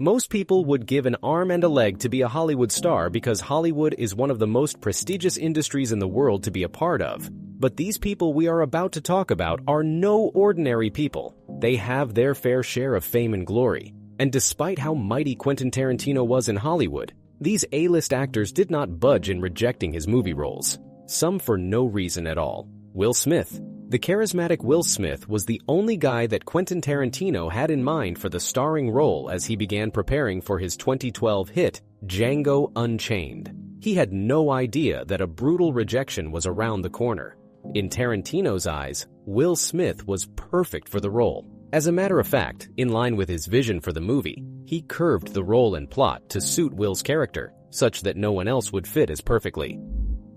Most people would give an arm and a leg to be a Hollywood star because Hollywood is one of the most prestigious industries in the world to be a part of. But these people we are about to talk about are no ordinary people. They have their fair share of fame and glory. And despite how mighty Quentin Tarantino was in Hollywood, these A-list actors did not budge in rejecting his movie roles. Some for no reason at all. Will Smith. The charismatic Will Smith was the only guy that Quentin Tarantino had in mind for the starring role as he began preparing for his 2012 hit, Django Unchained. He had no idea that a brutal rejection was around the corner. In Tarantino's eyes, Will Smith was perfect for the role. As a matter of fact, in line with his vision for the movie, he curved the role and plot to suit Will's character, such that no one else would fit as perfectly.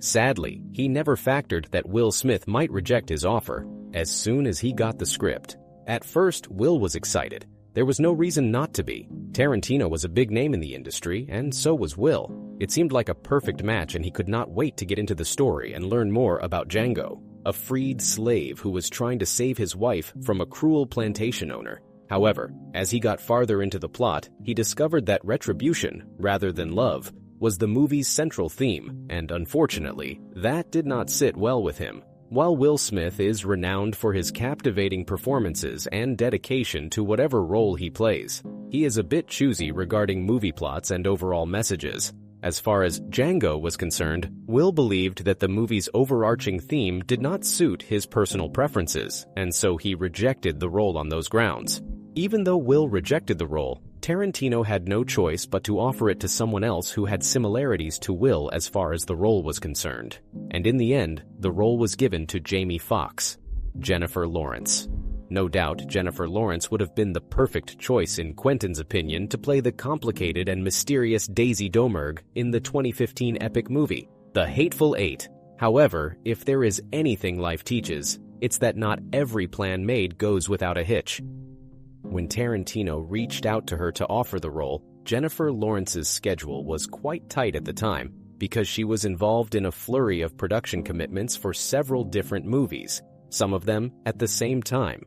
Sadly, he never factored that Will Smith might reject his offer as soon as he got the script. At first, Will was excited. There was no reason not to be. Tarantino was a big name in the industry, and so was Will. It seemed like a perfect match, and he could not wait to get into the story and learn more about Django, a freed slave who was trying to save his wife from a cruel plantation owner. However, as he got farther into the plot, he discovered that retribution, rather than love, was the movie's central theme, and unfortunately, that did not sit well with him. While Will Smith is renowned for his captivating performances and dedication to whatever role he plays, he is a bit choosy regarding movie plots and overall messages. As far as Django was concerned, Will believed that the movie's overarching theme did not suit his personal preferences, and so he rejected the role on those grounds. Even though Will rejected the role, Tarantino had no choice but to offer it to someone else who had similarities to Will as far as the role was concerned. And in the end, the role was given to Jamie Foxx, Jennifer Lawrence. No doubt, Jennifer Lawrence would have been the perfect choice in Quentin's opinion to play the complicated and mysterious Daisy Domergue in the 2015 epic movie, The Hateful Eight. However, if there is anything life teaches, it's that not every plan made goes without a hitch. When Tarantino reached out to her to offer the role, Jennifer Lawrence's schedule was quite tight at the time because she was involved in a flurry of production commitments for several different movies, some of them at the same time.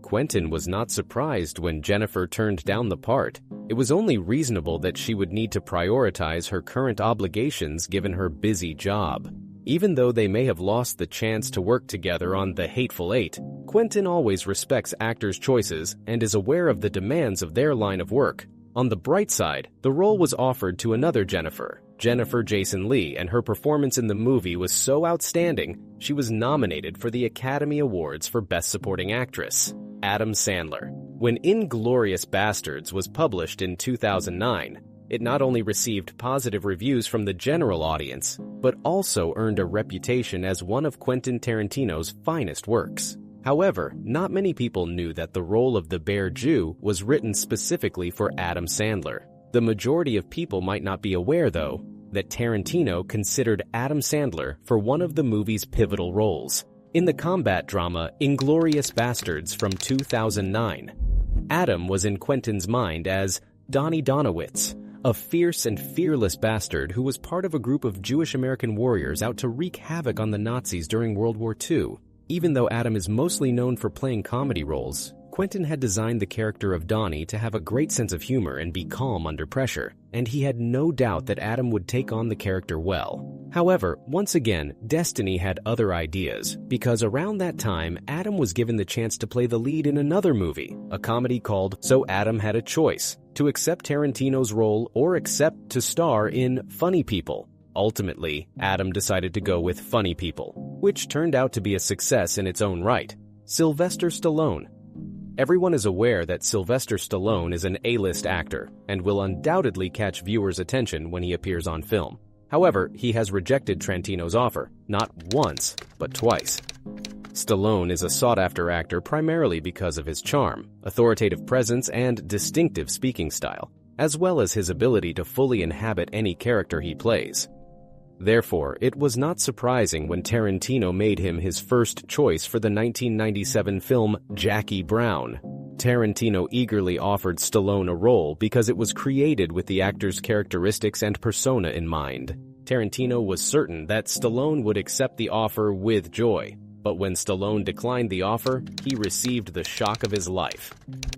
Quentin was not surprised when Jennifer turned down the part. It was only reasonable that she would need to prioritize her current obligations given her busy job. Even though they may have lost the chance to work together on The Hateful Eight, Quentin always respects actors' choices and is aware of the demands of their line of work. On the bright side, the role was offered to another Jennifer Jason Leigh, and her performance in the movie was so outstanding, she was nominated for the Academy Awards for Best Supporting Actress, Adam Sandler. When Inglourious Basterds was published in 2009, it not only received positive reviews from the general audience, but also earned a reputation as one of Quentin Tarantino's finest works. However, not many people knew that the role of the Bear Jew was written specifically for Adam Sandler. The majority of people might not be aware, though, that Tarantino considered Adam Sandler for one of the movie's pivotal roles. In the combat drama Inglourious Basterds from 2009, Adam was in Quentin's mind as Donnie Donowitz, a fierce and fearless bastard who was part of a group of Jewish American warriors out to wreak havoc on the Nazis during World War II. Even though Adam is mostly known for playing comedy roles, Quentin had designed the character of Donnie to have a great sense of humor and be calm under pressure, and he had no doubt that Adam would take on the character well. However, once again, destiny had other ideas, because around that time, Adam was given the chance to play the lead in another movie, a comedy called So Adam Had a Choice, to accept Tarantino's role or accept to star in Funny People. Ultimately, Adam decided to go with Funny People, which turned out to be a success in its own right. Sylvester Stallone. Everyone is aware that Sylvester Stallone is an A-list actor and will undoubtedly catch viewers' attention when he appears on film. However, he has rejected Tarantino's offer, not once, but twice. Stallone is a sought-after actor primarily because of his charm, authoritative presence, and distinctive speaking style, as well as his ability to fully inhabit any character he plays. Therefore, it was not surprising when Tarantino made him his first choice for the 1997 film Jackie Brown. Tarantino eagerly offered Stallone a role because it was created with the actor's characteristics and persona in mind. Tarantino was certain that Stallone would accept the offer with joy. But when Stallone declined the offer, he received the shock of his life.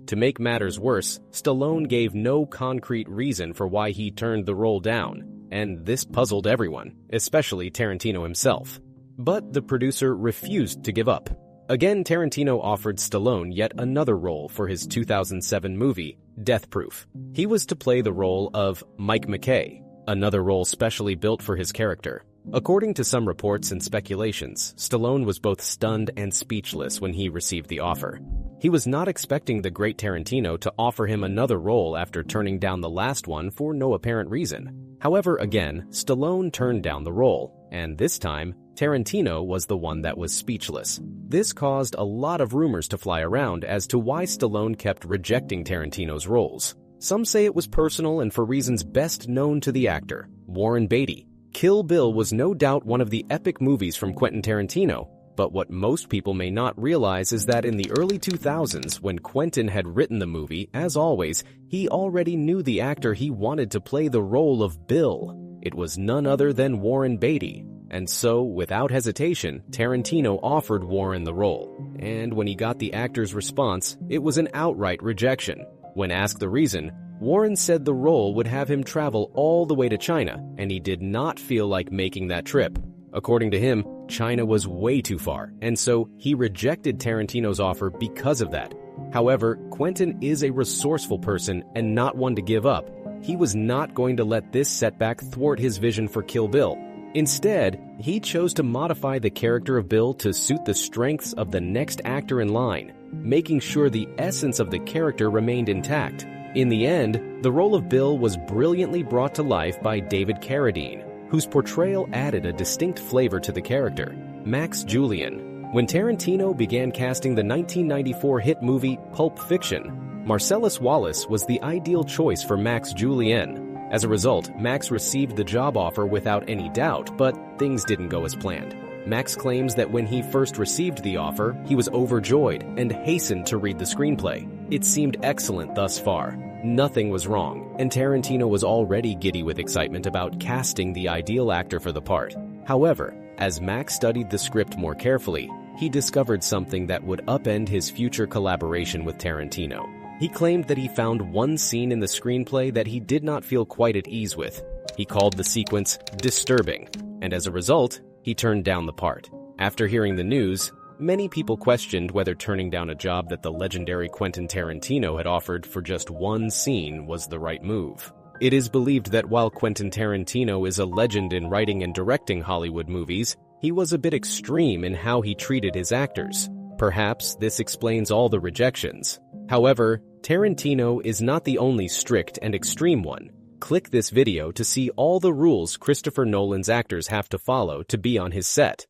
To make matters worse, Stallone gave no concrete reason for why he turned the role down, and this puzzled everyone, especially Tarantino himself. But the producer refused to give up. Again, Tarantino offered Stallone yet another role for his 2007 movie, Death Proof. He was to play the role of Mike McKay, another role specially built for his character. According to some reports and speculations, Stallone was both stunned and speechless when he received the offer. He was not expecting the great Tarantino to offer him another role after turning down the last one for no apparent reason. However, again, Stallone turned down the role, and this time, Tarantino was the one that was speechless. This caused a lot of rumors to fly around as to why Stallone kept rejecting Tarantino's roles. Some say it was personal and for reasons best known to the actor, Warren Beatty. Kill Bill was no doubt one of the epic movies from Quentin Tarantino, but what most people may not realize is that in the early 2000s, when Quentin had written the movie, as always, he already knew the actor he wanted to play the role of Bill. It was none other than Warren Beatty. And so, without hesitation, Tarantino offered Warren the role. And when he got the actor's response, it was an outright rejection. When asked the reason, Warren said the role would have him travel all the way to China, and he did not feel like making that trip. According to him, China was way too far, and so he rejected Tarantino's offer because of that. However, Quentin is a resourceful person and not one to give up. He was not going to let this setback thwart his vision for Kill Bill. Instead, he chose to modify the character of Bill to suit the strengths of the next actor in line, making sure the essence of the character remained intact. In the end, the role of Bill was brilliantly brought to life by David Carradine, whose portrayal added a distinct flavor to the character, Max Julien. When Tarantino began casting the 1994 hit movie Pulp Fiction, Marcellus Wallace was the ideal choice for Max Julien. As a result, Max received the job offer without any doubt, but things didn't go as planned. Max claims that when he first received the offer, he was overjoyed and hastened to read the screenplay. It seemed excellent thus far. Nothing was wrong, and Tarantino was already giddy with excitement about casting the ideal actor for the part. However, as Max studied the script more carefully, he discovered something that would upend his future collaboration with Tarantino. He claimed that he found one scene in the screenplay that he did not feel quite at ease with. He called the sequence disturbing, and as a result, he turned down the part. After hearing the news, many people questioned whether turning down a job that the legendary Quentin Tarantino had offered for just one scene was the right move. It is believed that while Quentin Tarantino is a legend in writing and directing Hollywood movies, he was a bit extreme in how he treated his actors. Perhaps this explains all the rejections. However, Tarantino is not the only strict and extreme one. Click this video to see all the rules Christopher Nolan's actors have to follow to be on his set.